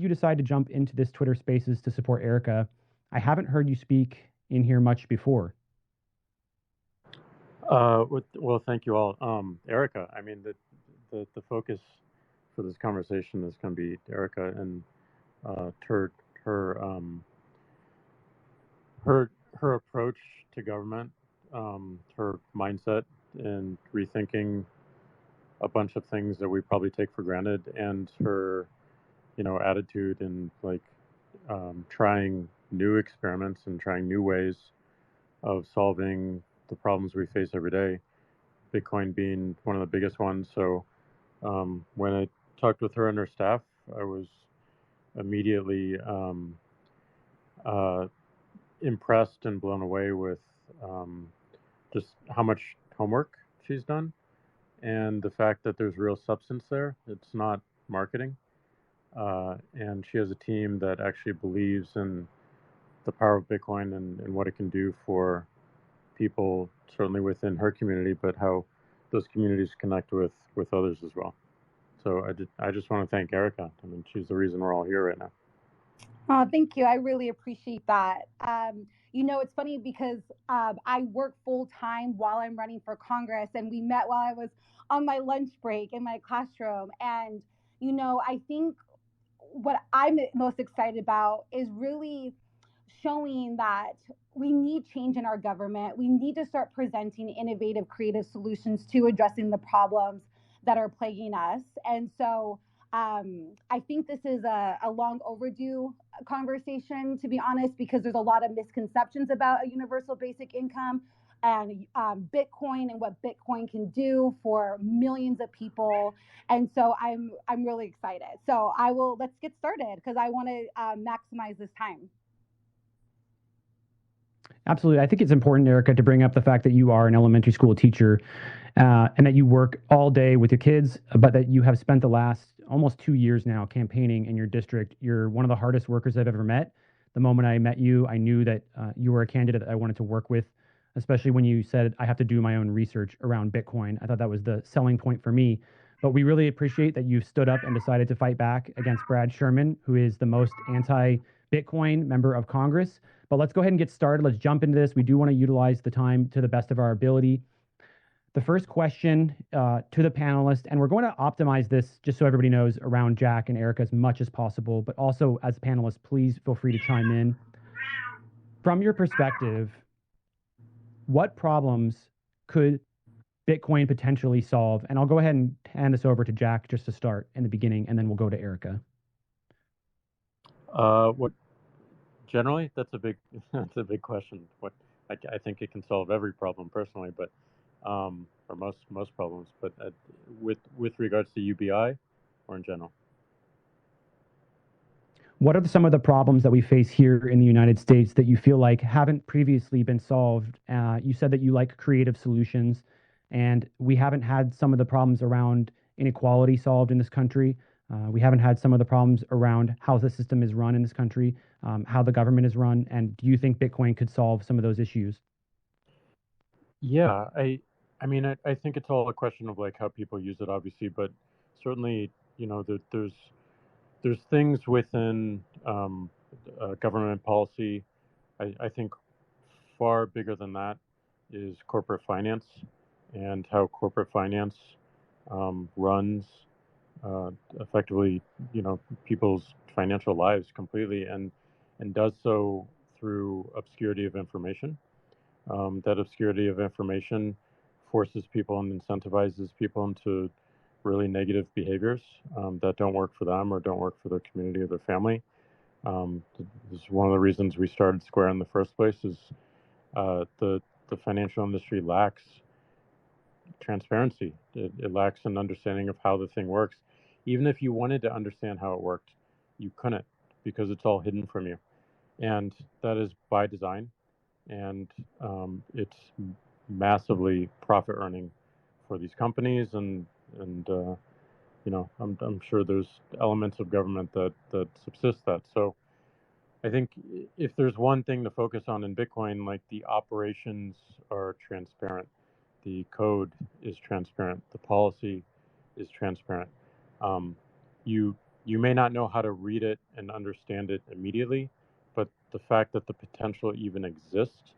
you decide to jump into this Twitter Spaces to support Aarika? I haven't heard you speak in here much before. Well, thank you all. Aarika, I mean, the focus for this conversation is going to be Aarika and her her um, her approach to government, her mindset, and rethinking a bunch of things that we probably take for granted, and her attitude and like trying new experiments and trying new ways of solving the problems we face every day. Bitcoin being one of the biggest ones. So when I talked with her and her staff, I was immediately uh, impressed and blown away with um, just how much homework she's done and the fact that there's real substance there. It's not marketing. And she has a team that actually believes in the power of Bitcoin and what it can do for people, certainly within her community, but how those communities connect with others as well. So I just want to thank Aarika. I mean, she's the reason we're all here right now. Oh, thank you. I really appreciate that. It's funny because I work full time while I'm running for Congress, and we met while I was on my lunch break in my classroom. And, I think what I'm most excited about is really showing that we need change in our government. We need to start presenting innovative, creative solutions to addressing the problems that are plaguing us. And so I think this is a long overdue conversation, to be honest, because there's a lot of misconceptions about a universal basic income and Bitcoin and what Bitcoin can do for millions of people. And so I'm really excited. So let's get started because I want to maximize this time. Absolutely. I think it's important, Aarika, to bring up the fact that you are an elementary school teacher and that you work all day with your kids, but that you have spent the last almost 2 years now campaigning in your district. You're one of the hardest workers I've ever met. The moment I met you, I knew that you were a candidate that I wanted to work with, especially when you said, I have to do my own research around Bitcoin. I thought that was the selling point for me. But we really appreciate that you've stood up and decided to fight back against Brad Sherman, who is the most anti-Bitcoin member of Congress. But let's go ahead and get started. Let's jump into this. We do want to utilize the time to the best of our ability. The first question to the panelists, and we're going to optimize this just so everybody knows around Jack and Aarika as much as possible, but also as panelists, please feel free to chime in. From your perspective, what problems could Bitcoin potentially solve? And I'll go ahead and hand this over to Jack just to start in the beginning, and then we'll go to Aarika. What generally, that's a big question. What I think it can solve every problem personally, but or most problems. But with regards to UBI, or in general. What are some of the problems that we face here in the United States that you feel like haven't previously been solved? You said that you like creative solutions, and we haven't had some of the problems around inequality solved in this country. We haven't had some of the problems around how the system is run in this country, how the government is run. And do you think Bitcoin could solve some of those issues? Yeah, I mean, I think it's all a question of like how people use it, obviously, but certainly, there's things within government policy. I think far bigger than that is corporate finance and how corporate finance runs effectively, people's financial lives completely, and does so through obscurity of information. That obscurity of information forces people and incentivizes people into really negative behaviors that don't work for them or don't work for their community or their family. This is one of the reasons we started Square in the first place. Is the financial industry lacks transparency. It lacks an understanding of how the thing works. Even if you wanted to understand how it worked, you couldn't because it's all hidden from you, and that is by design. And it's massively profit earning for these companies, and I'm sure there's elements of government that subsist that. So I think if there's one thing to focus on in Bitcoin, like the operations are transparent, the code is transparent, the policy is transparent. Um, you you may not know how to read it and understand it immediately, but the fact that the potential even exists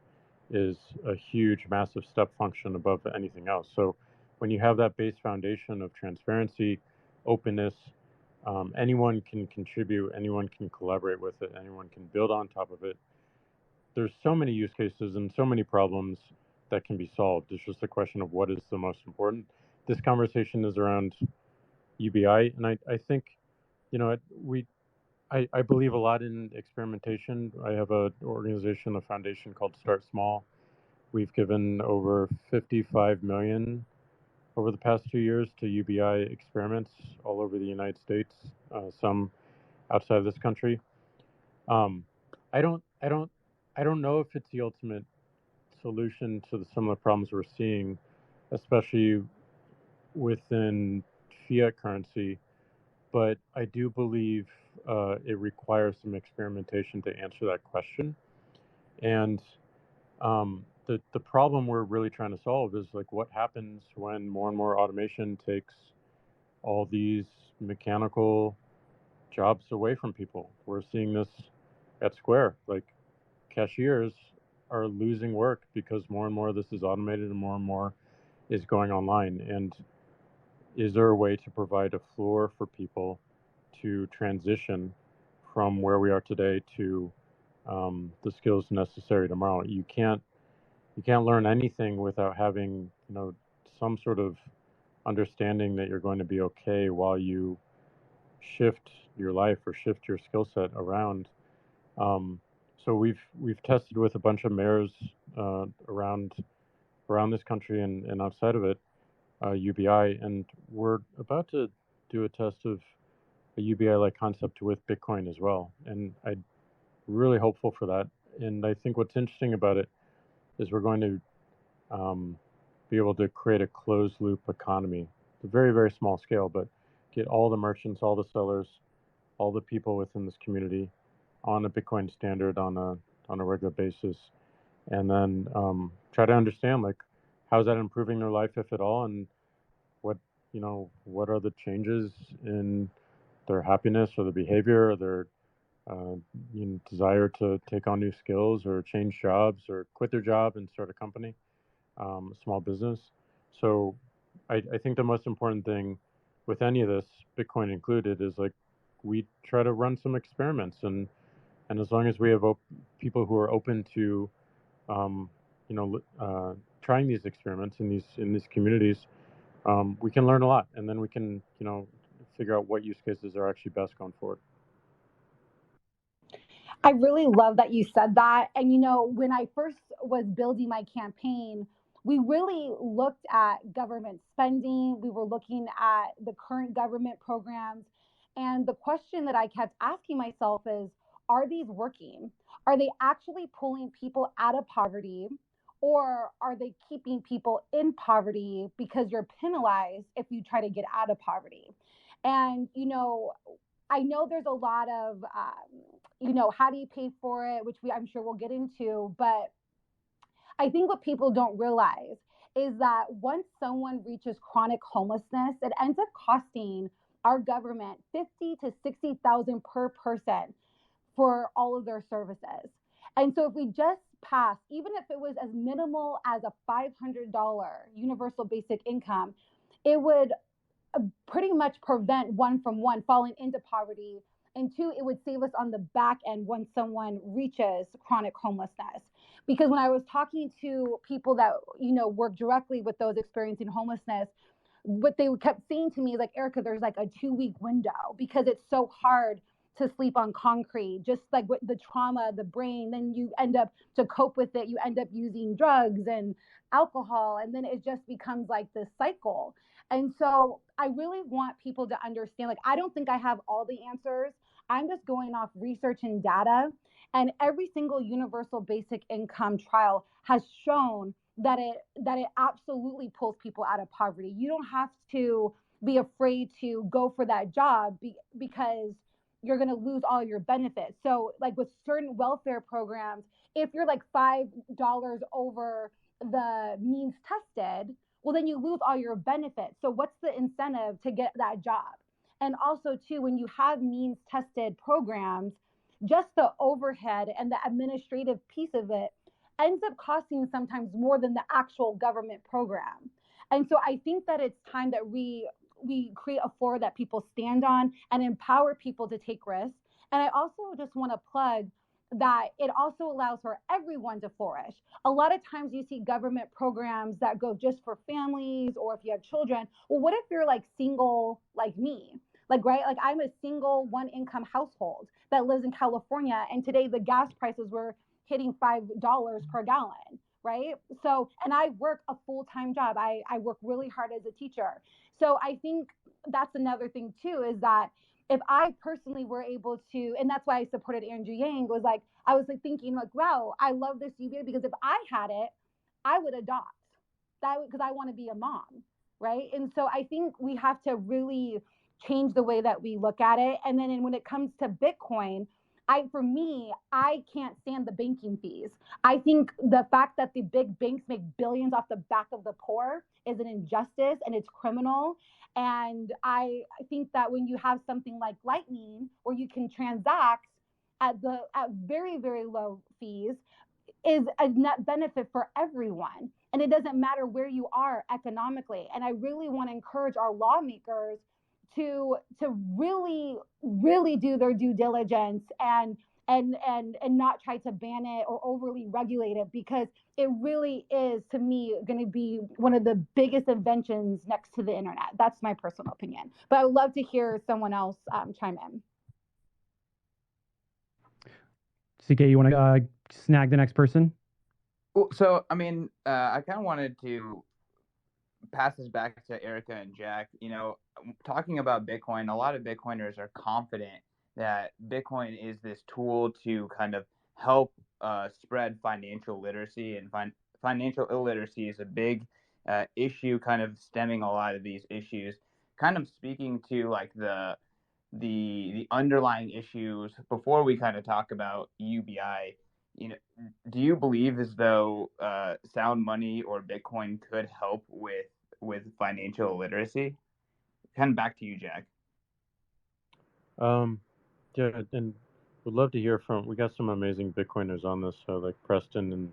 is a huge, massive step function above anything else. So when you have that base foundation of transparency, openness, anyone can contribute, anyone can collaborate with it, anyone can build on top of it. There's so many use cases and so many problems that can be solved. It's just a question of what is the most important. This conversation is around UBI, and I think, you know, I believe a lot in experimentation. I have an organization, a foundation called Start Small. We've given over 55 million over the past 2 years to UBI experiments all over the United States, some outside of this country. Um, I don't, I don't, I don't know if it's the ultimate solution to some of the problems we're seeing, especially within fiat currency. But I do believe it requires some experimentation to answer that question. And the problem we're really trying to solve is like what happens when more and more automation takes all these mechanical jobs away from people. We're seeing this at Square. Like cashiers are losing work because more and more of this is automated and more is going online. And is there a way to provide a floor for people to transition from where we are today to the skills necessary tomorrow? You can't learn anything without having some sort of understanding that you're going to be okay while you shift your life or shift your skill set around. Um, so we've tested with a bunch of mayors around this country and outside of it, UBI, and we're about to do a test of a UBI-like concept with Bitcoin as well. And I'm really hopeful for that. And I think what's interesting about it is we're going to be able to create a closed-loop economy, a very, very small scale, but get all the merchants, all the sellers, all the people within this community on a Bitcoin standard on a regular basis, and then try to understand like how's that improving their life, if at all, and what what are the changes in their happiness or their behavior or their uh, desire to take on new skills or change jobs or quit their job and start a company, a small business. So I think the most important thing with any of this, Bitcoin included, is like we try to run some experiments, and as long as we have people who are open to um, trying these experiments in these communities, we can learn a lot, and then we can figure out what use cases are actually best going forward. I really love that you said that. And when I first was building my campaign, we really looked at government spending. We were looking at the current government programs. And the question that I kept asking myself is, are these working? Are they actually pulling people out of poverty? Or are they keeping people in poverty because you're penalized if you try to get out of poverty? And, I know there's a lot of, how do you pay for it, which I'm sure we'll get into. But I think what people don't realize is that once someone reaches chronic homelessness, it ends up costing our government 50 to 60,000 per person for all of their services. And so if we just pass, even if it was as minimal as a $500 universal basic income, it would pretty much prevent one from one falling into poverty, and two, it would save us on the back end when someone reaches chronic homelessness. Because when I was talking to people that work directly with those experiencing homelessness, what they kept saying to me is like, Aarika, there's like a 2 week window because it's so hard to sleep on concrete, just like with the trauma, the brain, then you end up, to cope with it, you end up using drugs and alcohol, and then it just becomes like this cycle. And so I really want people to understand, like, I don't think I have all the answers. I'm just going off research and data. And every single universal basic income trial has shown that it absolutely pulls people out of poverty. You don't have to be afraid to go for that job because you're going to lose all your benefits. So like with certain welfare programs, if you're like $5 over the means tested, well, then you lose all your benefits. So what's the incentive to get that job? And also, too, when you have means tested programs, just the overhead and the administrative piece of it ends up costing sometimes more than the actual government program. And so I think that it's time that we create a floor that people stand on and empower people to take risks. And I also just want to plug that it also allows for everyone to flourish. A lot of times you see government programs that go just for families, or if you have children. Well, what if you're like single like me? Like, right? Like, I'm a single one income household that lives in California, and today the gas prices were hitting $5 per gallon, right? So, and I work a full time job. I work really hard as a teacher. So I think that's another thing too, is that if I personally were able to, and that's why I supported Andrew Yang, was like, I was like thinking like, wow, I love this UBA, because if I had it, I would adopt that, because I want to be a mom, right? And so I think we have to really change the way that we look at it. And then when it comes to Bitcoin, for me, I can't stand the banking fees. I think the fact that the big banks make billions off the back of the poor is an injustice, and it's criminal. And I think that when you have something like Lightning, where you can transact at very, very low fees, is a net benefit for everyone. And it doesn't matter where you are economically. And I really want to encourage our lawmakers to really, really do their due diligence, and not try to ban it or overly regulate it, because it really is, to me, going to be one of the biggest inventions next to the internet. That's my personal opinion, but I would love to hear someone else chime in. CK, you want to snag the next person? Well, so I mean, I kind of wanted to pass this back to Aarika and Jack. Talking about Bitcoin, a lot of Bitcoiners are confident that Bitcoin is this tool to kind of help spread financial literacy, and financial illiteracy is a big issue, kind of stemming a lot of these issues. Kind of speaking to like the underlying issues before we kind of talk about UBI. Do you believe as though sound money or Bitcoin could help with financial literacy? Kind of back to you, Jack. Yeah, and would love to hear from. We got some amazing Bitcoiners on this, so like Preston and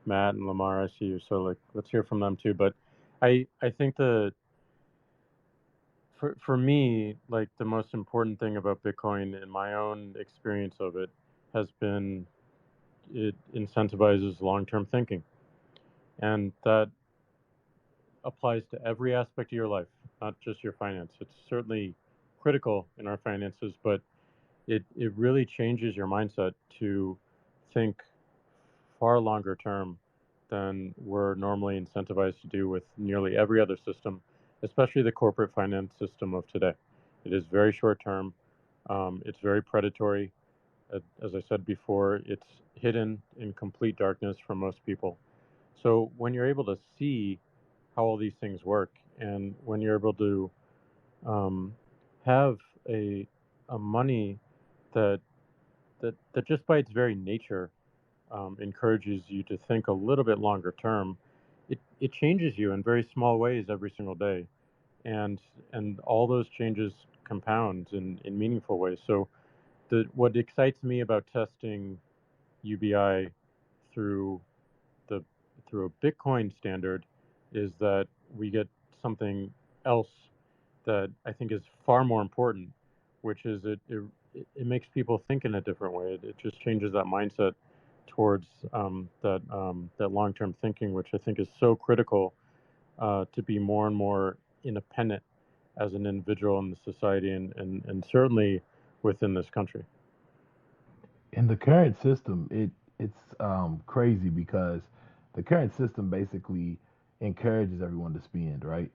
Matt and Lamar. I see you, so like let's hear from them too. But I think for me, like the most important thing about Bitcoin in my own experience of it has been it incentivizes long-term thinking, and that applies to every aspect of your life, not just your finance. It's certainly critical in our finances, but it really changes your mindset to think far longer term than we're normally incentivized to do with nearly every other system, especially the corporate finance system of today. It is very short term. It's very predatory. As I said before, it's hidden in complete darkness from most people. So when you're able to see how all these things work, and when you're able to have a money that that just by its very nature encourages you to think a little bit longer term, it changes you in very small ways every single day, and all those changes compound in meaningful ways. So what excites me about testing UBI through the through a Bitcoin standard is that we get something else that I think is far more important, which is it makes people think in a different way. It just changes that mindset towards that long-term thinking, which I think is so critical to be more and more independent as an individual in the society, and certainly within this country. In the current system, it's crazy because the current system basically encourages everyone to spend, right?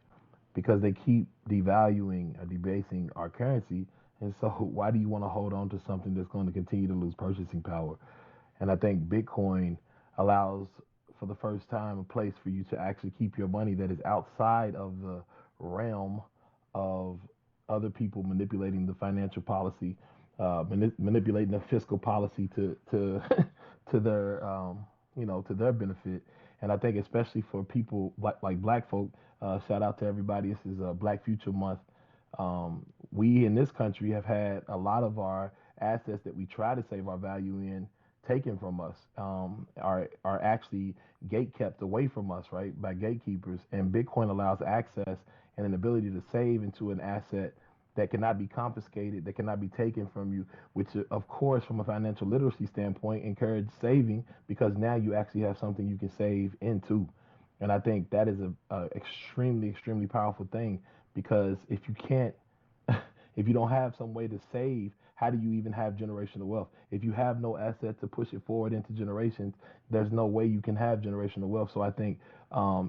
Because they keep devaluing or debasing our currency. And so, why do you want to hold on to something that's going to continue to lose purchasing power? And I think Bitcoin allows, for the first time, a place for you to actually keep your money that is outside of the realm of other people manipulating the financial policy, manipulating the fiscal policy to to their to their benefit. And I think especially for people like black folk, shout out to everybody. This is Black Future Month. We in this country have had a lot of our assets that we try to save our value in taken from us, are actually gate kept away from us, right, by gatekeepers. And Bitcoin allows access and an ability to save into an asset that cannot be confiscated, that cannot be taken from you, which, of course, from a financial literacy standpoint, encourage saving because now you actually have something you can save into. And I think that is a extremely, extremely powerful thing because if you can't, if you don't have some way to save, how do you even have generational wealth? If you have no asset to push it forward into generations, there's no way you can have generational wealth. So I think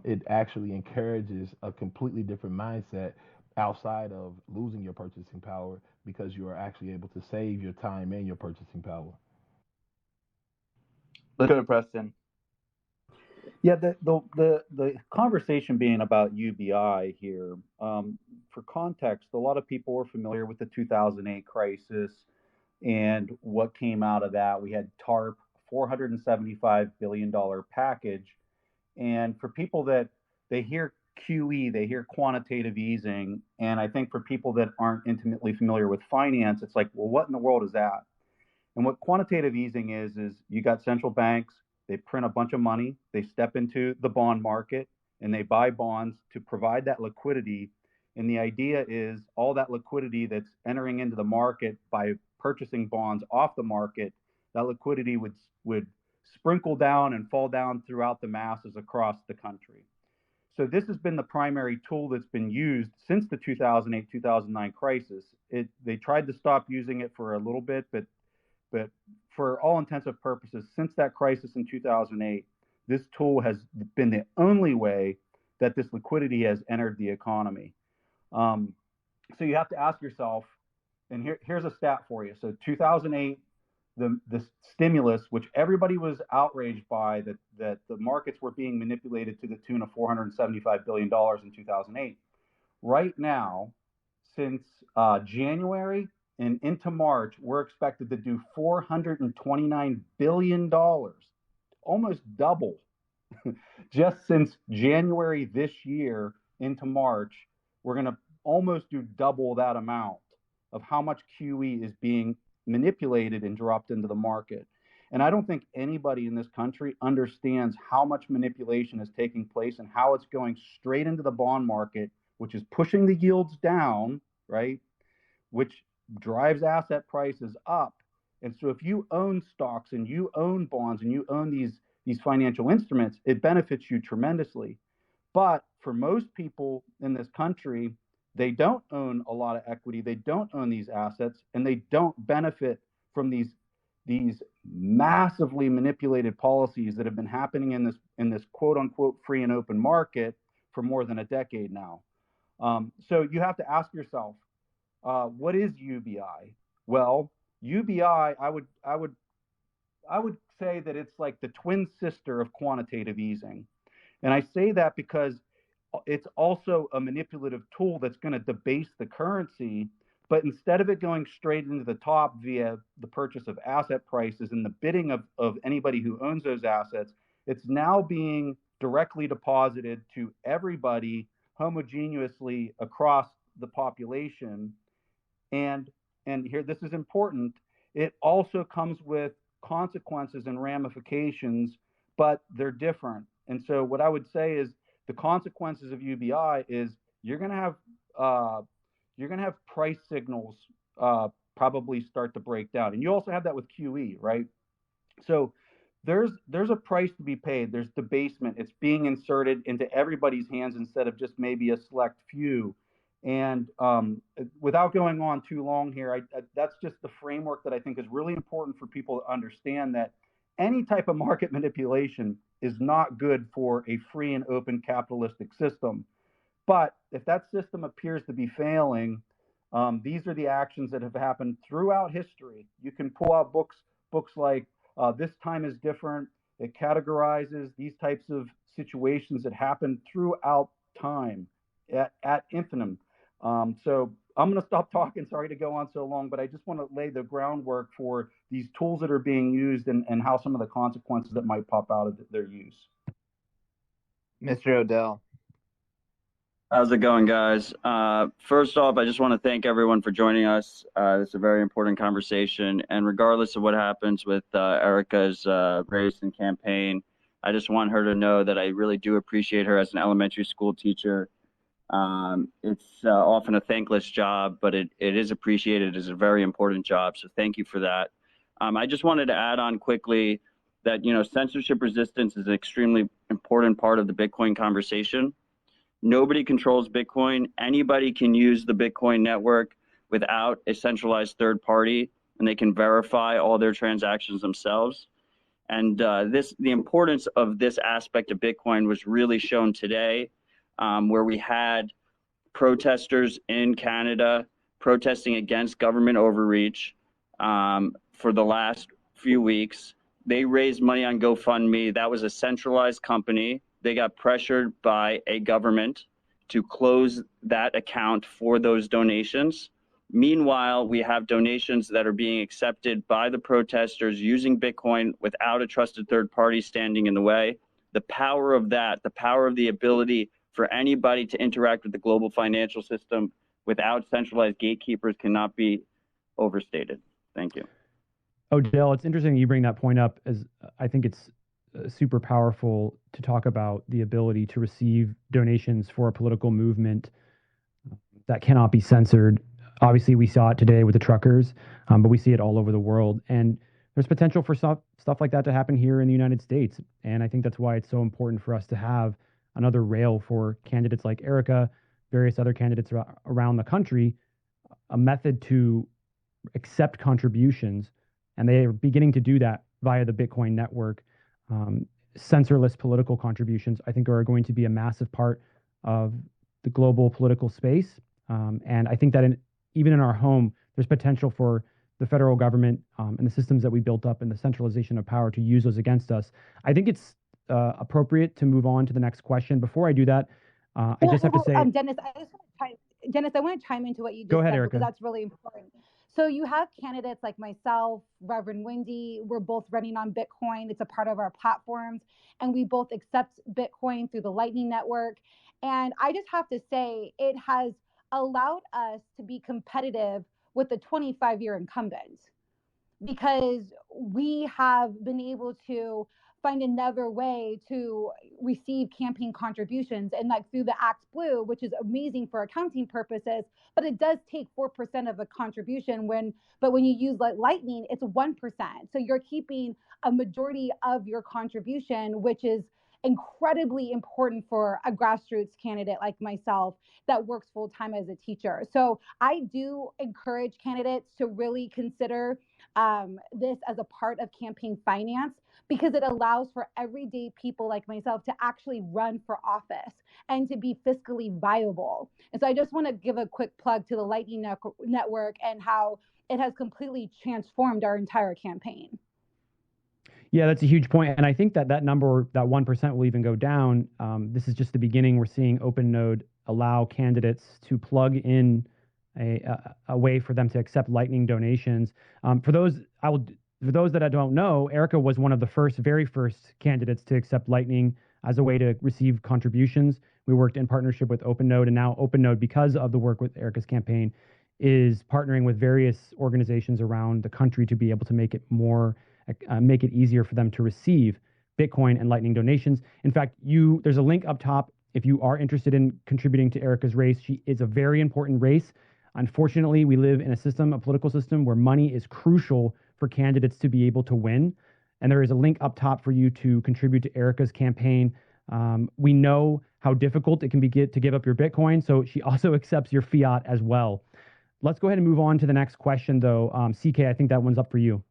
it actually encourages a completely different mindset outside of losing your purchasing power because you are actually able to save your time and your purchasing power. Let's go to Preston. Yeah, the conversation being about UBI here. For context, a lot of people are familiar with the 2008 crisis and what came out of that. We had TARP, $475 billion package. And for people that they hear QE, they hear quantitative easing. And I think for people that aren't intimately familiar with finance, it's like, well, what in the world is that? And what quantitative easing is you got central banks, they print a bunch of money, they step into the bond market, and they buy bonds to provide that liquidity. And the idea is all that liquidity that's entering into the market by purchasing bonds off the market, that liquidity would sprinkle down and fall down throughout the masses across the country. So this has been the primary tool that's been used since the 2008-2009 crisis. They tried to stop using it for a little bit, but for all intensive purposes, since that crisis in 2008, this tool has been the only way that this liquidity has entered the economy. So you have to ask yourself, and here's a stat for you. So 2008, the stimulus, which everybody was outraged by, that the markets were being manipulated to the tune of $475 billion in 2008. Right now, since January and into March, we're expected to do $429 billion, almost double. Just since January this year into March, we're going to almost do double that amount of how much QE is being manipulated and dropped into the market. And I don't think anybody in this country understands how much manipulation is taking place and how it's going straight into the bond market, which is pushing the yields down, right? Which drives asset prices up. And so if you own stocks and you own bonds and you own these financial instruments, it benefits you tremendously. But for most people in this country, they don't own a lot of equity, they don't own these assets, and they don't benefit from these massively manipulated policies that have been happening in this quote unquote free and open market for more than a decade now. So you have to ask yourself, what is UBI? Well, UBI, I would say that it's like the twin sister of quantitative easing. And I say that because it's also a manipulative tool that's going to debase the currency, but instead of it going straight into the top via the purchase of asset prices and the bidding of anybody who owns those assets, it's now being directly deposited to everybody homogeneously across the population. And here, this is important, it also comes with consequences and ramifications, but they're different. And so what I would say is the consequences of UBI is you're going to have price signals probably start to break down. And you also have that with QE, right? So there's a price to be paid. There's debasement. It's being inserted into everybody's hands instead of just maybe a select few. And without going on too long here, that's just the framework that I think is really important for people to understand, that any type of market manipulation is not good for a free and open capitalistic system. But if that system appears to be failing, these are the actions that have happened throughout history. You can pull out books like This Time is Different. It categorizes these types of situations that happen throughout time at infinitum. So I'm going to stop talking. Sorry to go on so long, but I just want to lay the groundwork for these tools that are being used and how some of the consequences that might pop out of their use. Mr. Odell. How's it going, guys? First off, I just want to thank everyone for joining us. This is a very important conversation. And regardless of what happens with Aarika's race and campaign, I just want her to know that I really do appreciate her as an elementary school teacher. It's often a thankless job, but it is appreciated as a very important job. So thank you for that. I just wanted to add on quickly that, censorship resistance is an extremely important part of the Bitcoin conversation. Nobody controls Bitcoin. Anybody can use the Bitcoin network without a centralized third party, and they can verify all their transactions themselves. And the importance of this aspect of Bitcoin was really shown today, where we had protesters in Canada protesting against government overreach for the last few weeks. They raised money on GoFundMe. That was a centralized company. They got pressured by a government to close that account for those donations. Meanwhile, we have donations that are being accepted by the protesters using Bitcoin without a trusted third party standing in the way. The power of that, the power of the ability for anybody to interact with the global financial system without centralized gatekeepers cannot be overstated. Thank you. Odell, it's interesting you bring that point up, as I think it's super powerful to talk about the ability to receive donations for a political movement that cannot be censored. Obviously, we saw it today with the truckers, but we see it all over the world. And there's potential for stuff like that to happen here in the United States. And I think that's why it's so important for us to have another rail for candidates like Aarika, various other candidates around the country, a method to accept contributions. And they are beginning to do that via the Bitcoin network. Censorless political contributions, I think, are going to be a massive part of the global political space. And I think that even in our home, there's potential for the federal government and the systems that we built up and the centralization of power to use those against us. I think it's appropriate to move on to the next question. Before I do that, I just have to say, Dennis, I want to chime into what you just go ahead, said, Aarika, because that's really important. So you have candidates like myself, Reverend Wendy. We're both running on Bitcoin. It's a part of our platforms, and we both accept Bitcoin through the Lightning Network. And I just have to say, it has allowed us to be competitive with the 25-year incumbent, because we have been able to find another way to receive campaign contributions, and like through the Act Blue, which is amazing for accounting purposes, but it does take 4% of a contribution but when you use like Lightning, it's 1%. So you're keeping a majority of your contribution, which is incredibly important for a grassroots candidate like myself that works full time as a teacher. So I do encourage candidates to really consider this as a part of campaign finance, because it allows for everyday people like myself to actually run for office and to be fiscally viable. And so I just want to give a quick plug to the Lightning Network and how it has completely transformed our entire campaign. Yeah, that's a huge point. And I think that number, that 1%, will even go down. This is just the beginning. We're seeing OpenNode allow candidates to plug in a way for them to accept Lightning donations. For those that I don't know, Aarika was one of the very first candidates to accept Lightning as a way to receive contributions. We worked in partnership with OpenNode, and now OpenNode, because of the work with Aarika's campaign, is partnering with various organizations around the country to be able to make it easier for them to receive Bitcoin and Lightning donations. In fact, there's a link up top if you are interested in contributing to Aarika's race. It's a very important race. Unfortunately, we live in a political system where money is crucial for candidates to be able to win. And there is a link up top for you to contribute to Aarika's campaign. We know how difficult it can be to give up your Bitcoin, so she also accepts your fiat as well. Let's go ahead and move on to the next question, though. CK, I think that one's up for you.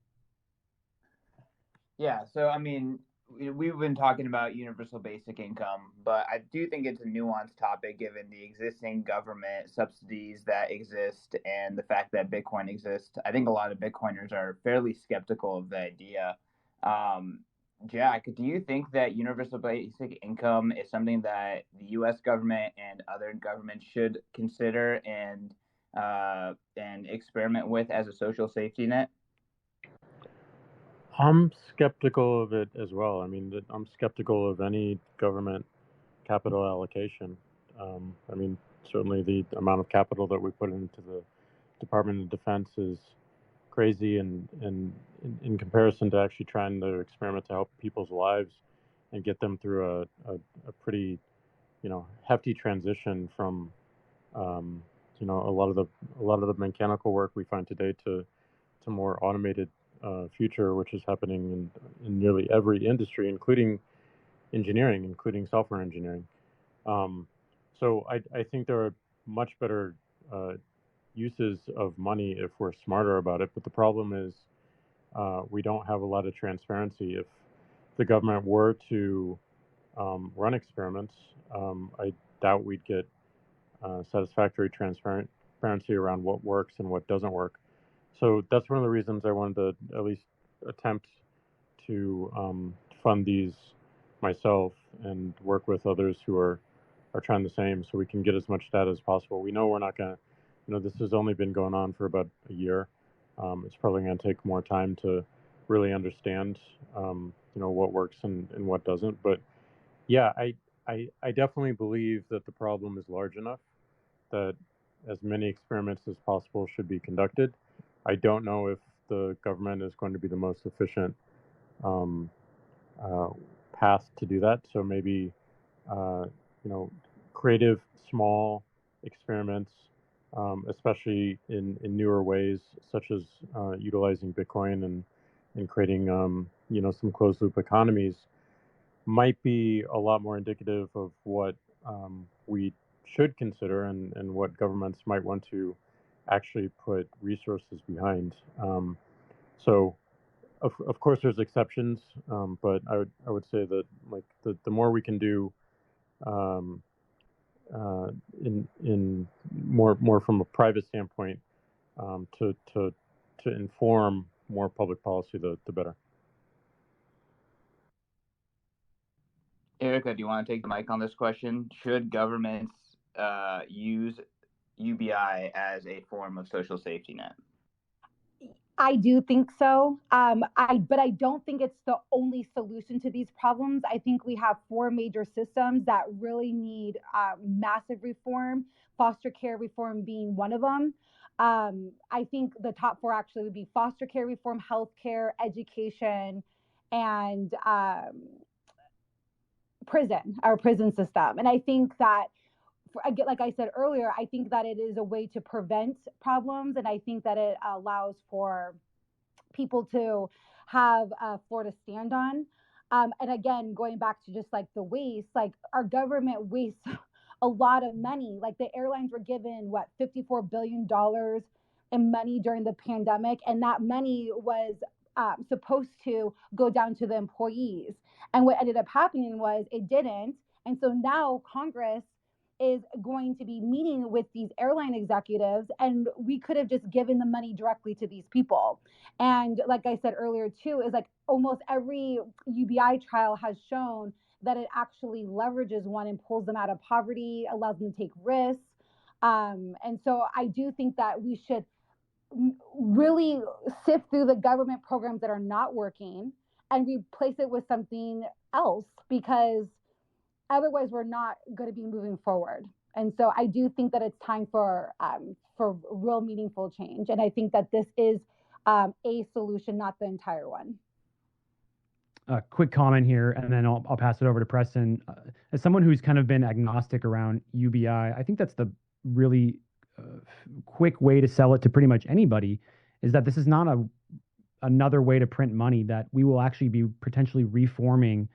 Yeah, so I mean, we've been talking about universal basic income, but I do think it's a nuanced topic given the existing government subsidies that exist and the fact that Bitcoin exists. I think a lot of Bitcoiners are fairly skeptical of the idea. Jack, do you think that universal basic income is something that the U.S. government and other governments should consider and experiment with as a social safety net? I'm skeptical of it as well. I mean, I'm skeptical of any government capital allocation. I mean, certainly the amount of capital that we put into the Department of Defense is crazy, and in comparison to actually trying to experiment to help people's lives and get them through a pretty, hefty transition from, a lot of the mechanical work we find today to more automated future, which is happening in nearly every industry, including engineering, including software engineering. So I think there are much better uses of money if we're smarter about it. But the problem is we don't have a lot of transparency. If the government were to run experiments, I doubt we'd get satisfactory transparency around what works and what doesn't work. So that's one of the reasons I wanted to at least attempt to fund these myself and work with others who are trying the same, so we can get as much data as possible. We know we're not going to, this has only been going on for about a year. It's probably going to take more time to really understand, what works and what doesn't. But yeah, I definitely believe that the problem is large enough that as many experiments as possible should be conducted. I don't know if the government is going to be the most efficient um, path to do that. So maybe, creative, small experiments, especially in newer ways, such as utilizing Bitcoin and creating, some closed loop economies, might be a lot more indicative of what we should consider and what governments might want to actually put resources behind. So, of course, there's exceptions, but I would say that like the more we can do um, in more from a private standpoint to inform more public policy, the better. Aarika, do you want to take the mic on this question? Should governments use UBI as a form of social safety net? I do think so. But I don't think it's the only solution to these problems. I think we have four major systems that really need massive reform, foster care reform being one of them. I think the top four actually would be foster care reform, healthcare, education, and prison system. And I think that like I said earlier, I think that it is a way to prevent problems, and I think that it allows for people to have a floor to stand on. And again, going back to just like the waste, like our government wastes a lot of money. Like the airlines were given what $54 billion in money during the pandemic, and that money was supposed to go down to the employees. And what ended up happening was it didn't. And so now Congress is going to be meeting with these airline executives, and we could have just given the money directly to these people. And like I said earlier too, is like almost every UBI trial has shown that it actually leverages one and pulls them out of poverty, allows them to take risks. And so I do think that we should really sift through the government programs that are not working and replace it with something else, because otherwise we're not going to be moving forward. And so I do think that it's time for real meaningful change. And I think that this is a solution, not the entire one. A quick comment here, and then I'll pass it over to Preston. As someone who's kind of been agnostic around UBI, I think that's the really quick way to sell it to pretty much anybody, is that this is not another way to print money, that we will actually be potentially reforming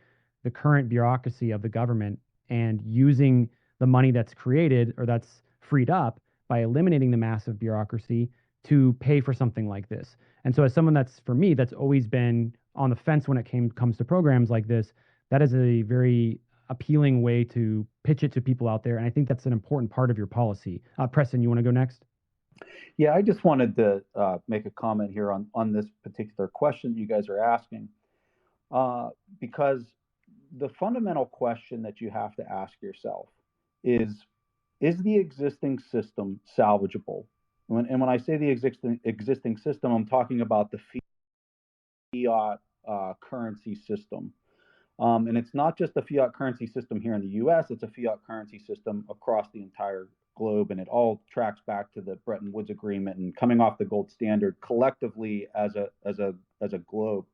the current bureaucracy of the government and using the money that's created or that's freed up by eliminating the massive bureaucracy to pay for something like this. And so as someone that's always been on the fence when it comes to programs like this, that is a very appealing way to pitch it to people out there. And I think that's an important part of your policy. Preston, you want to go next? Yeah, I just wanted to make a comment here on this particular question you guys are asking, because the fundamental question that you have to ask yourself is the existing system salvageable? When I say the existing system, I'm talking about the fiat currency system. And it's not just the fiat currency system here in the US, it's a fiat currency system across the entire globe. And it all tracks back to the Bretton Woods Agreement and coming off the gold standard collectively as a globe.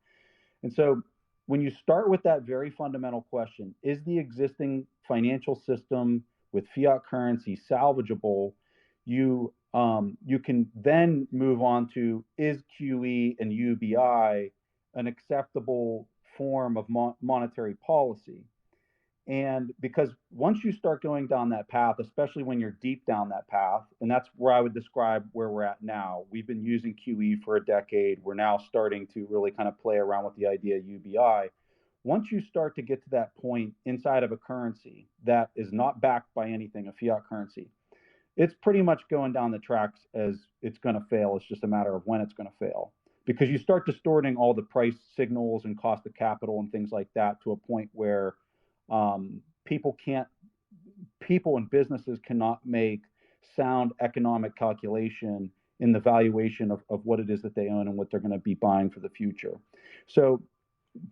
And so when you start with that very fundamental question, is the existing financial system with fiat currency salvageable? You can then move on to, is QE and UBI an acceptable form of monetary policy? And because once you start going down that path, especially when you're deep down that path, and that's where I would describe where we're at now. We've been using QE for a decade. We're now starting to really kind of play around with the idea of UBI. Once you start to get to that point inside of a currency that is not backed by anything, a fiat currency, it's pretty much going down the tracks as it's going to fail. It's just a matter of when it's going to fail. Because you start distorting all the price signals and cost of capital and things like that to a point where people and businesses cannot make sound economic calculation in the valuation of what it is that they own and what they're going to be buying for the future. So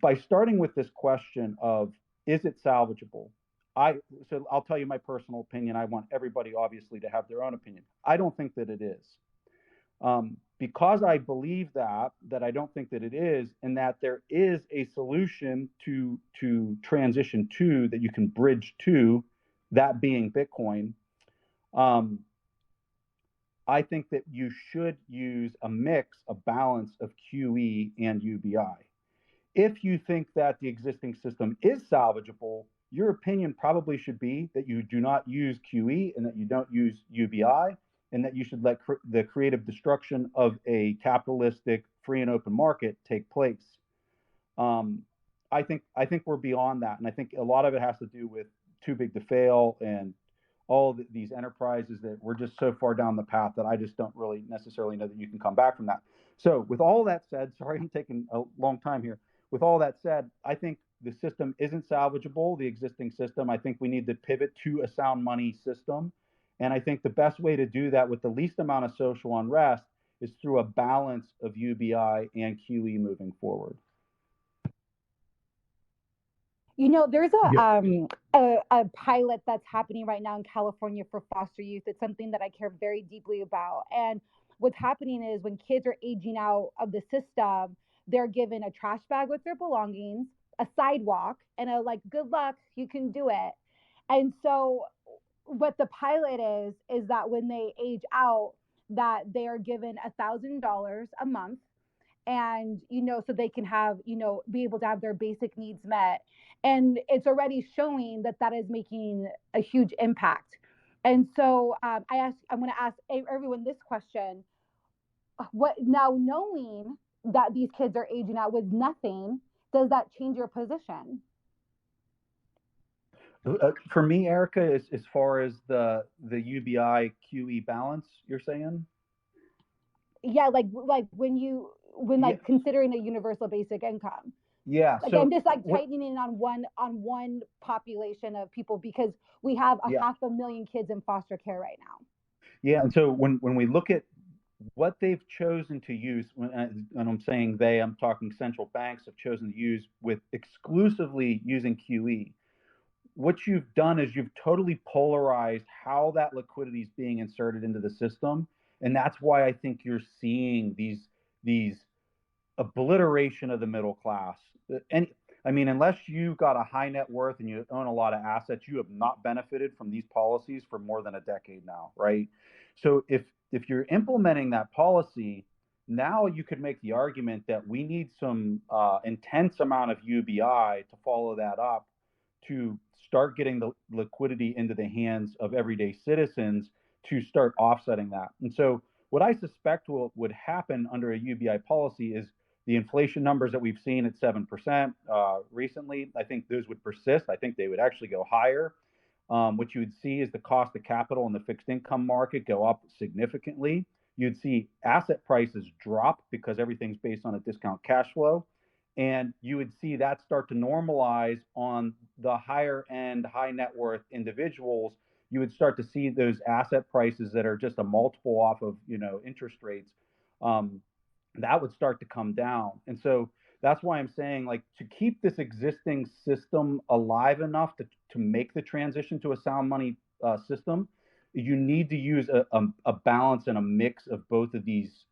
by starting with this question of, is it salvageable? So I'll tell you my personal opinion. I want everybody obviously to have their own opinion. I don't think that it is. Because I believe that I don't think that it is, and that there is a solution to transition to, that you can bridge to, that being Bitcoin. I think that you should use a mix, a balance of QE and UBI. If you think that the existing system is salvageable, your opinion probably should be that you do not use QE and that you don't use UBI, and that you should let the creative destruction of a capitalistic free and open market take place. I think we're beyond that, and I think a lot of it has to do with too big to fail and all these enterprises that we're just so far down the path that I just don't really necessarily know that you can come back from that. So with all that said, sorry I'm taking a long time here. With all that said, I think the system isn't salvageable, the existing system. I think we need to pivot to a sound money system. And I think the best way to do that with the least amount of social unrest is through a balance of UBI and QE moving forward. There's a pilot that's happening right now in California for foster youth. It's something that I care very deeply about. And what's happening is when kids are aging out of the system, they're given a trash bag with their belongings, a sidewalk, and a good luck, you can do it. And so what the pilot is that when they age out, that they are given $1,000 a month, and so they can have be able to have their basic needs met. And it's already showing that is making a huge impact. And so I'm going to ask everyone this question: what now, knowing that these kids are aging out with nothing, does that change your position? For me, Aarika, as far as the UBI QE balance, you're saying? Yeah, when considering a universal basic income. Yeah. So I'm just tightening in on one population of people, because we have 500,000 kids in foster care right now. Yeah, and so when we look at what they've chosen to use, and I'm saying I'm talking central banks have chosen to use with exclusively using QE. What you've done is you've totally polarized how that liquidity is being inserted into the system, and that's why I think you're seeing these obliteration of the middle class. And I mean, unless you've got a high net worth and you own a lot of assets, you have not benefited from these policies for more than a decade now, right? So if you're implementing that policy, now you could make the argument that we need some intense amount of UBI to follow that up, to start getting the liquidity into the hands of everyday citizens to start offsetting that. And so what I suspect would happen under a UBI policy is the inflation numbers that we've seen at 7% recently, I think those would persist. I think they would actually go higher. What you would see is the cost of capital in the fixed income market go up significantly. You'd see asset prices drop because everything's based on a discount cash flow. And you would see that start to normalize on the higher end, high net worth individuals. You would start to see those asset prices that are just a multiple off of interest rates. That would start to come down. And so that's why I'm saying, like, to keep this existing system alive enough to make the transition to a sound money system, you need to use a balance and a mix of both of these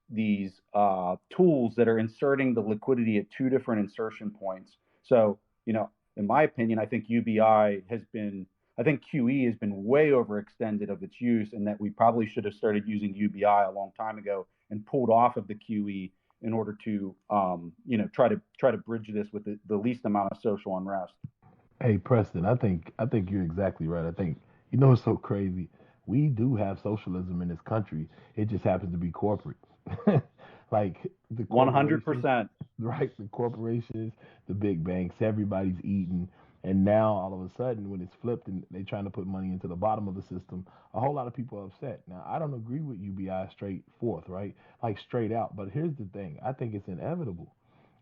tools that are inserting the liquidity at two different insertion points. So, in my opinion, I think I think QE has been way overextended of its use, and that we probably should have started using UBI a long time ago and pulled off of the QE in order to, try to bridge this with the least amount of social unrest. Hey Preston, I think you're exactly right. I think it's so crazy. We do have socialism in this country. It just happens to be corporate. Like the corporations, 100%. right? The corporations, the big banks, everybody's eating. And now all of a sudden, when it's flipped and they're trying to put money into the bottom of the system, a whole lot of people are upset. Now, I don't agree with UBI straight forth, right? Like straight out. But here's the thing: I think it's inevitable.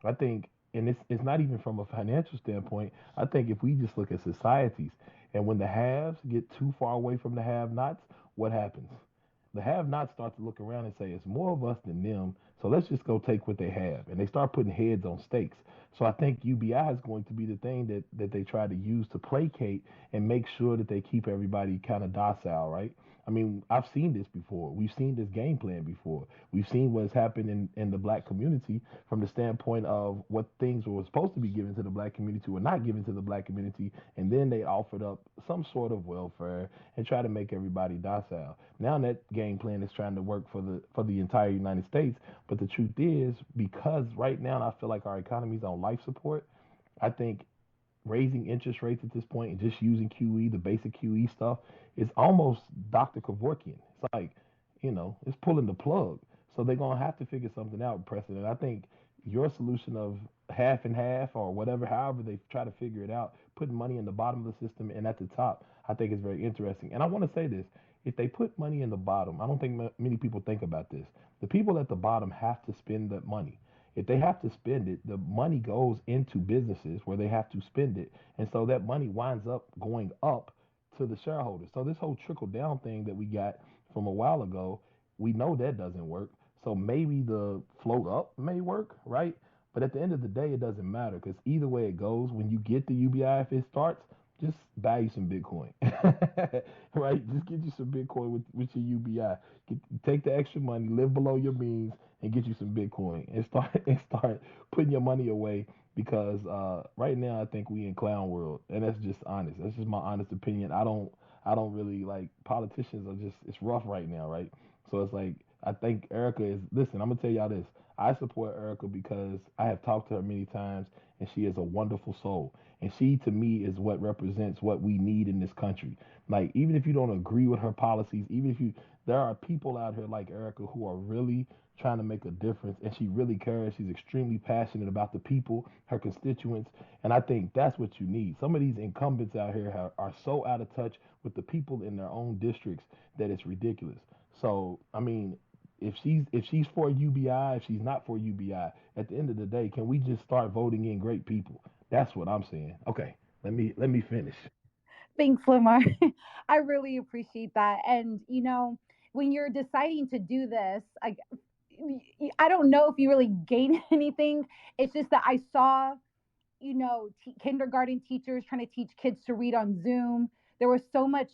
I think, and it's not even from a financial standpoint. I think if we just look at societies, and when the haves get too far away from the have-nots, what happens? The have-nots start to look around and say it's more of us than them, so let's just go take what they have, and they start putting heads on stakes. So I think UBI is going to be the thing that they try to use to placate and make sure that they keep everybody kind of docile, right? I mean, I've seen this before. We've seen this game plan before. We've seen what's happened in the black community from the standpoint of what things were supposed to be given to the black community were not given to the black community, and then they offered up some sort of welfare and try to make everybody docile. Now that game plan is trying to work for the entire United States, but the truth is, because right now I feel like our economy is on life support, I think raising interest rates at this point and just using QE, the basic QE stuff, is almost Dr. Kevorkian. It's like, it's pulling the plug. So they're gonna have to figure something out, President. I think your solution of half and half or whatever, however they try to figure it out, putting money in the bottom of the system and at the top, I think is very interesting. And I want to say this: if they put money in the bottom, I don't think many people think about this. The people at the bottom have to spend that money. If they have to spend it, the money goes into businesses where they have to spend it. And so that money winds up going up to the shareholders. So this whole trickle down thing that we got from a while ago, we know that doesn't work. So maybe the float up may work, right? But at the end of the day, it doesn't matter because either way it goes, when you get the UBI, if it starts, just buy you some Bitcoin, right? Just get you some Bitcoin with your UBI. Take the extra money, live below your means, and get you some Bitcoin and start putting your money away because right now I think we in clown world, and that's just honest. That's just my honest opinion. I don't really like politicians are just it's rough right now, right? So it's like I think Erica is listen, I'm gonna tell y'all this. I support Erica because I have talked to her many times and she is a wonderful soul. And she to me is what represents what we need in this country. Like even if you don't agree with her policies, even if you there are people out here like Erica who are really trying to make a difference and she really cares. She's extremely passionate about the people, her constituents, and I think that's what you need. Some of these incumbents out here are so out of touch with the people in their own districts that it's ridiculous. So, I mean, if she's for UBI, if she's not for UBI, at the end of the day, can we just start voting in great people? That's what I'm saying. Okay, let me finish. Thanks, Lamar. I really appreciate that. And when you're deciding to do this, I don't know if you really gain anything. It's just that I saw kindergarten teachers trying to teach kids to read on Zoom. There was so much,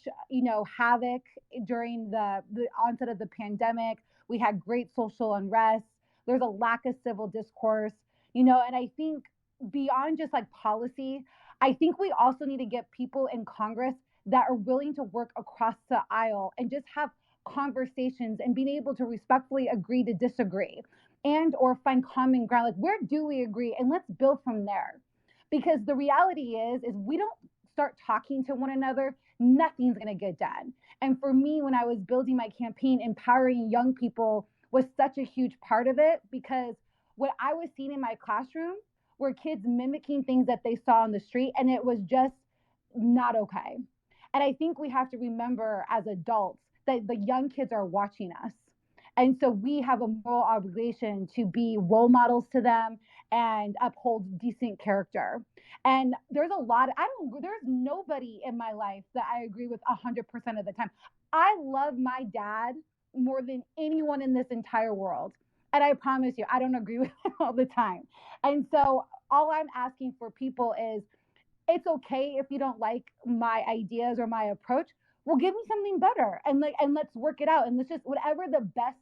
havoc during the onset of the pandemic. We had great social unrest. There's a lack of civil discourse, and I think beyond just like policy, I think we also need to get people in Congress that are willing to work across the aisle and just have conversations and being able to respectfully agree to disagree and or find common ground. Like, where do we agree, and let's build from there. Because the reality is we don't start talking to one another, nothing's going to get done. And for me, when I was building my campaign, empowering young people was such a huge part of it, because what I was seeing in my classroom were kids mimicking things that they saw on the street, and it was just not okay. And I think we have to remember as adults that the young kids are watching us. And so we have a moral obligation to be role models to them and uphold decent character. And there's nobody in my life that I agree with 100% of the time. I love my dad more than anyone in this entire world. And I promise you, I don't agree with it all the time. And so all I'm asking for people is, it's okay if you don't like my ideas or my approach. Well, give me something better, and let's work it out, and let's just whatever the best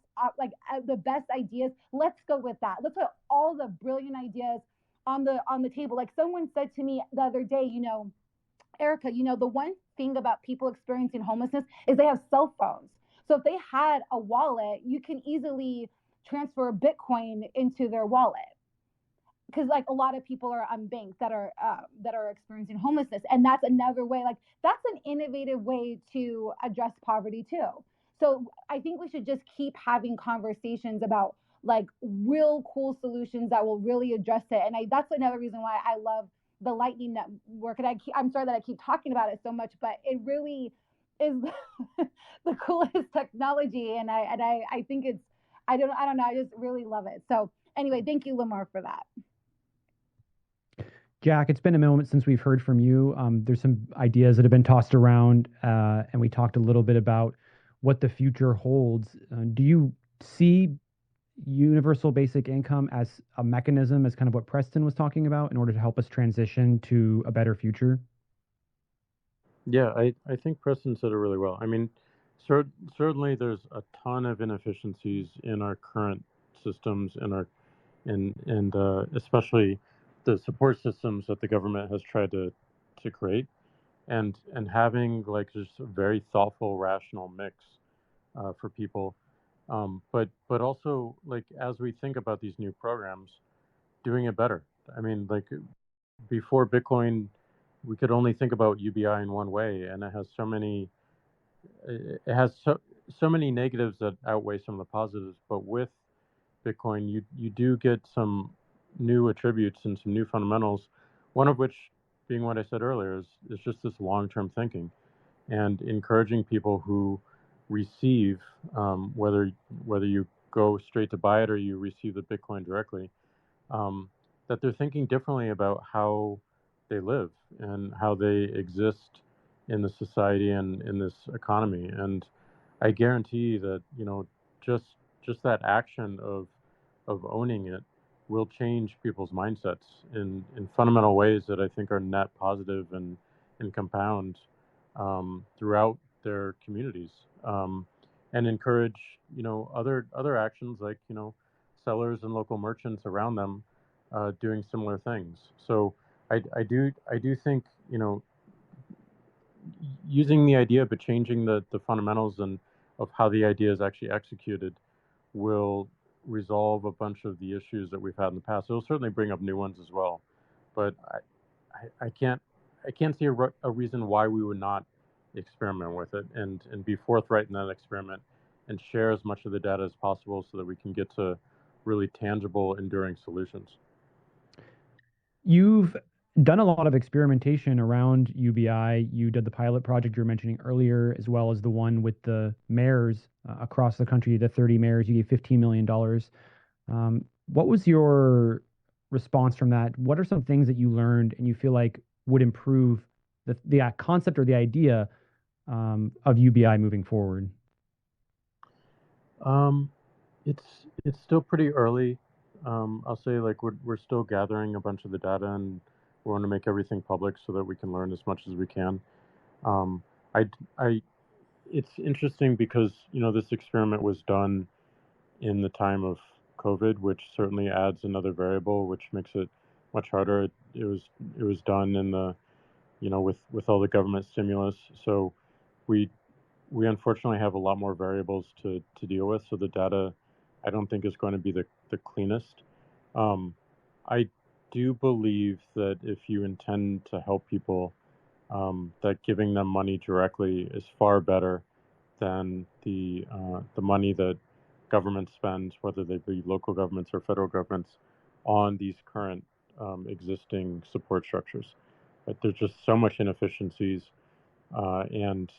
the best ideas, let's go with that. Let's put all the brilliant ideas on the table. Like someone said to me the other day, Aarika, the one thing about people experiencing homelessness is they have cell phones. So if they had a wallet, you can easily transfer Bitcoin into their wallet, because like a lot of people are unbanked that are experiencing homelessness, and that's another way. Like that's an innovative way to address poverty too. So I think we should just keep having conversations about like real cool solutions that will really address it. And that's another reason why I love the Lightning Network. And I'm sorry that I keep talking about it so much, but it really is the coolest technology, and I think it's I don't know, I just really love it. So anyway, thank you, Lamar, for that. Jack, it's been a moment since we've heard from you. There's some ideas that have been tossed around, and we talked a little bit about what the future holds. Do you see universal basic income as a mechanism, as kind of what Preston was talking about, in order to help us transition to a better future? Yeah, I think Preston said it really well. I mean, certainly there's a ton of inefficiencies in our current systems and especially the support systems that the government has tried to create, and having like just a very thoughtful, rational mix for people. But also like as we think about these new programs, doing it better. I mean, like before Bitcoin, we could only think about UBI in one way, and it has so many negatives that outweigh some of the positives. But with Bitcoin, you do get some new attributes and some new fundamentals. One of which being what I said earlier is just this long-term thinking and encouraging people who receive whether you go straight to buy it or you receive the Bitcoin directly, that they're thinking differently about how they live and how they exist in the society and in this economy. And I guarantee that just just that action of owning it will change people's mindsets in fundamental ways that I think are net positive and compound throughout their communities, and encourage other actions like sellers and local merchants around them doing similar things. So I do think using the idea but changing the fundamentals and of how the idea is actually executed will resolve a bunch of the issues that we've had in the past. It'll certainly bring up new ones as well, but I can't see a reason why we would not experiment with it and be forthright in that experiment and share as much of the data as possible so that we can get to really tangible, enduring solutions. You've done a lot of experimentation around UBI. You did the pilot project you were mentioning earlier, as well as the one with the mayors across the country, the 30 mayors. You gave $15 million. What was your response from that? What are some things that you learned and you feel like would improve the concept or the idea of UBI moving forward? Um, it's still pretty early. I'll say like we're still gathering a bunch of the data and we want to make everything public so that we can learn as much as we can. Um, I it's interesting because this experiment was done in the time of COVID, which certainly adds another variable, which makes it much harder. It was done in the with all the government stimulus, so we we unfortunately have a lot more variables to deal with. So the data, I don't think is going to be the cleanest. Um, I do believe that if you intend to help people, that giving them money directly is far better than the money that government spends, whether they be local governments or federal governments, on these current existing support structures. But there's just so much inefficiencies and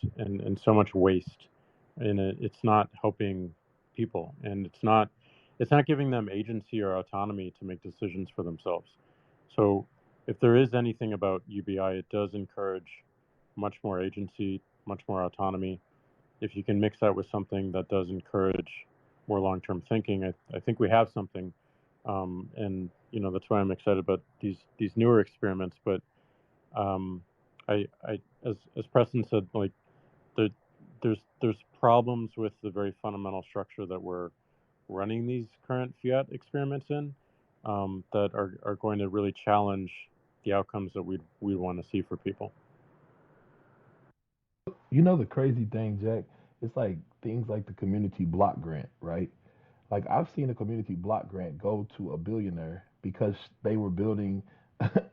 so much waste in it. It's not helping people, and it's not giving them agency or autonomy to make decisions for themselves. So if there is anything about UBI, it does encourage much more agency, much more autonomy. If you can mix that with something that does encourage more long-term thinking, I think we have something, and that's why I'm excited about these newer experiments. But I as Preston said, like the, there's problems with the very fundamental structure that we're running these current fiat experiments in, that are going to really challenge the outcomes that we want to see for people. You know the crazy thing, Jack? It's like things like the community block grant, right? Like I've seen a community block grant go to a billionaire because they were building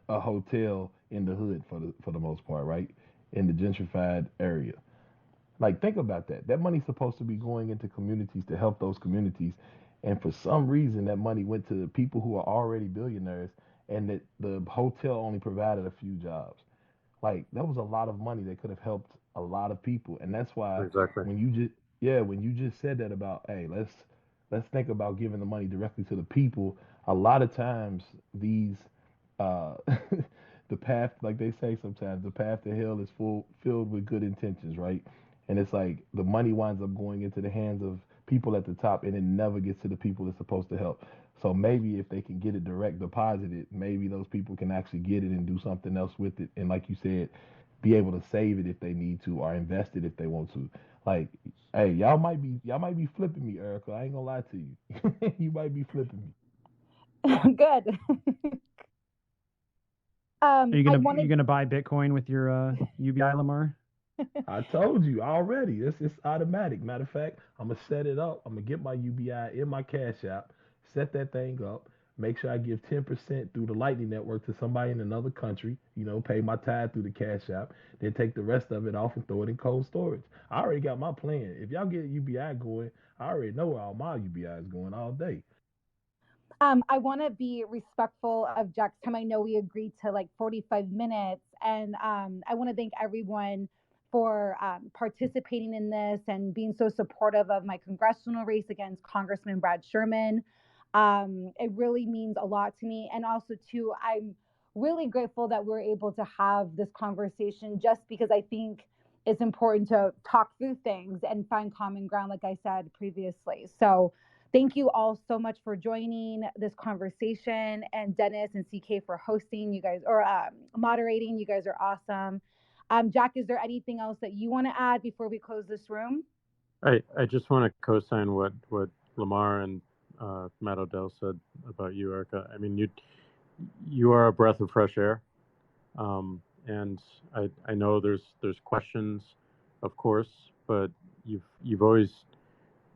a hotel in the hood for the most part, right? In the gentrified area. Like think about that. That money's supposed to be going into communities to help those communities. And for some reason that money went to the people who are already billionaires and that the hotel only provided a few jobs. Like that was a lot of money that could have helped a lot of people, and that's why Exactly. when you just yeah when you just said that about hey let's think about giving the money directly to the people. A lot of times these uh the path, like they say sometimes, the path to hell is filled with good intentions, right? And it's like the money winds up going into the hands of people at the top and it never gets to the people it's supposed to help. So maybe if they can get it direct deposited, maybe those people can actually get it and do something else with it. And like you said, be able to save it if they need to or invest it if they want to. Like, hey, y'all might be flipping me, Erica. I ain't gonna lie to you. You might be flipping me. Good. Are you I gonna wanted. you gonna buy Bitcoin with your UBI, Lamar? I told you already. It's automatic. Matter of fact, I'm gonna set it up. I'm gonna get my UBI in my Cash App, set that thing up. Make sure I give 10% through the Lightning Network to somebody in another country. Pay my tithe through the Cash App. Then take the rest of it off and throw it in cold storage. I already got my plan. If y'all get UBI going, I already know where all my UBI is going all day. I want to be respectful of Jack's time. I know we agreed to like 45 minutes, and I want to thank everyone for participating in this and being so supportive of my congressional race against Congressman Brad Sherman. It really means a lot to me, and also too, I'm really grateful that we're able to have this conversation, just because I think it's important to talk through things and find common ground, like I said previously. So thank you all so much for joining this conversation, and Dennis and CK for hosting. You guys, or moderating. You guys are awesome. Jack, is there anything else that you want to add before we close this room? I just want to co-sign what Lamar and Matt Odell said about you, Erica. I mean, you are a breath of fresh air, and I know there's questions, of course, but you've always,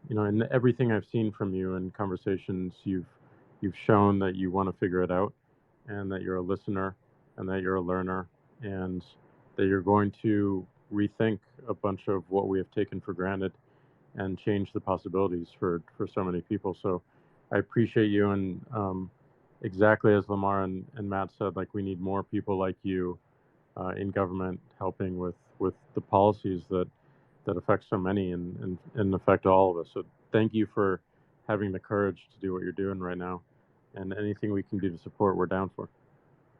in everything I've seen from you in conversations, you've shown that you want to figure it out, and that you're a listener, and that you're a learner, and that you're going to rethink a bunch of what we have taken for granted and change the possibilities for so many people. So I appreciate you, and exactly as Lamar and Matt said, like we need more people like you in government helping with the policies that affect so many and affect all of us. So thank you for having the courage to do what you're doing right now, and anything we can do to support, we're down for.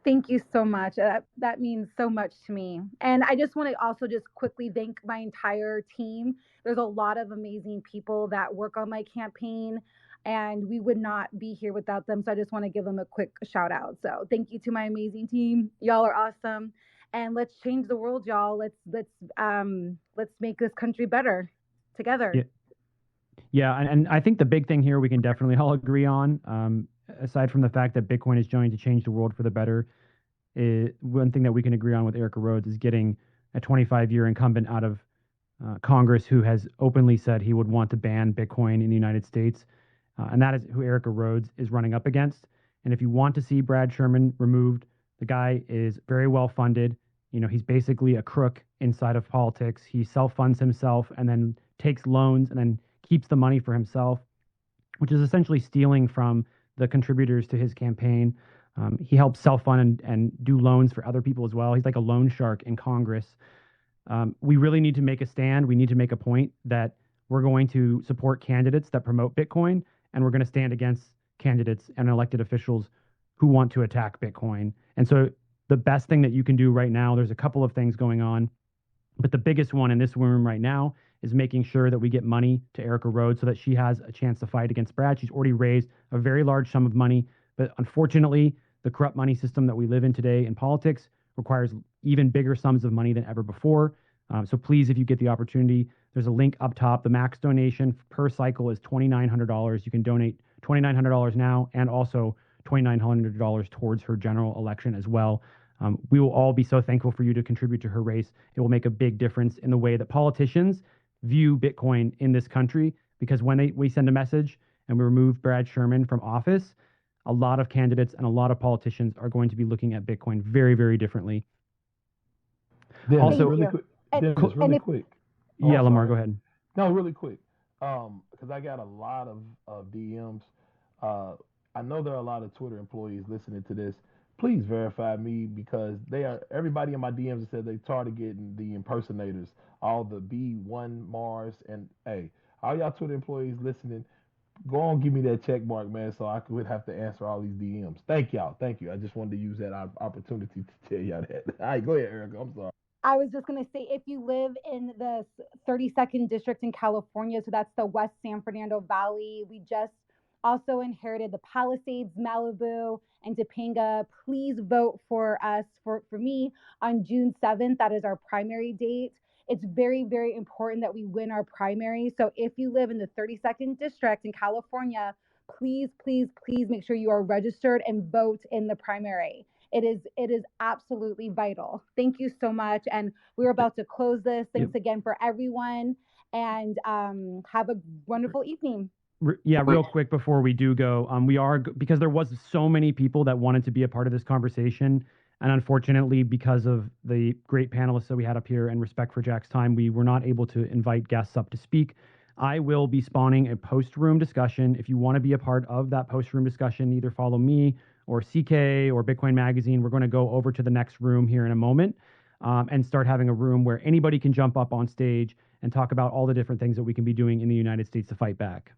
Thank you so much. That means so much to me. And I just want to also just quickly thank my entire team. There's a lot of amazing people that work on my campaign, and we would not be here without them. So I just want to give them a quick shout out. So thank you to my amazing team. Y'all are awesome. And let's change the world, y'all. Let's make this country better together. Yeah. Yeah, and I think the big thing here we can definitely all agree on, aside from the fact that Bitcoin is going to change the world for the better, one thing that we can agree on with Aarika Rhodes is getting a 25-year incumbent out of Congress who has openly said he would want to ban Bitcoin in the United States. And that is who Aarika Rhodes is running up against. And if you want to see Brad Sherman removed, the guy is very well funded. He's basically a crook inside of politics. He self-funds himself and then takes loans and then keeps the money for himself, which is essentially stealing from the contributors to his campaign. He helps self-fund and do loans for other people as well. He's like a loan shark in Congress. We really need to make a stand. We need to make a point that we're going to support candidates that promote Bitcoin, and we're going to stand against candidates and elected officials who want to attack Bitcoin. And so the best thing that you can do right now, there's a couple of things going on, but the biggest one in this room right now is making sure that we get money to Aarika Rhodes so that she has a chance to fight against Brad. She's already raised a very large sum of money, but unfortunately, the corrupt money system that we live in today in politics requires even bigger sums of money than ever before. So please, if you get the opportunity, there's a link up top. The max donation per cycle is $2,900. You can donate $2,900 now and also $2,900 towards her general election as well. We will all be so thankful for you to contribute to her race. It will make a big difference in the way that politicians view Bitcoin in this country, because when we send a message and we remove Brad Sherman from office, a lot of candidates and a lot of politicians are going to be looking at Bitcoin very, very differently. Dennis, Also, really quick. Dennis, really quick. Oh, yeah, Lamar, sorry. go ahead. No, really quick. Because I got a lot of DMs. I know there are a lot of Twitter employees listening to this. Please verify me, because everybody in my DMs said they started getting the impersonators, all the B1 Mars, and hey, all y'all Twitter employees listening, go on, give me that check mark, man, so I would have to answer all these DMs. Thank y'all. Thank you. I just wanted to use that opportunity to tell y'all that. All right, go ahead, Aarika. I'm sorry. I was just going to say, if you live in the 32nd district in California, so that's the West San Fernando Valley, we just also inherited the Palisades, Malibu, and Topanga. Please vote for us, for me, on June 7th. That is our primary date. It's very, very important that we win our primary. So if you live in the 32nd district in California, please, please, please make sure you are registered and vote in the primary. It is absolutely vital. Thank you so much. And we're about to close this. Thanks again for everyone, and have a wonderful evening. Yeah, real quick before we do go, because there was so many people that wanted to be a part of this conversation, and unfortunately, because of the great panelists that we had up here and respect for Jack's time, we were not able to invite guests up to speak. I will be spawning a post-room discussion. If you want to be a part of that post-room discussion, either follow me or CK or Bitcoin Magazine. We're going to go over to the next room here in a moment and start having a room where anybody can jump up on stage and talk about all the different things that we can be doing in the United States to fight back.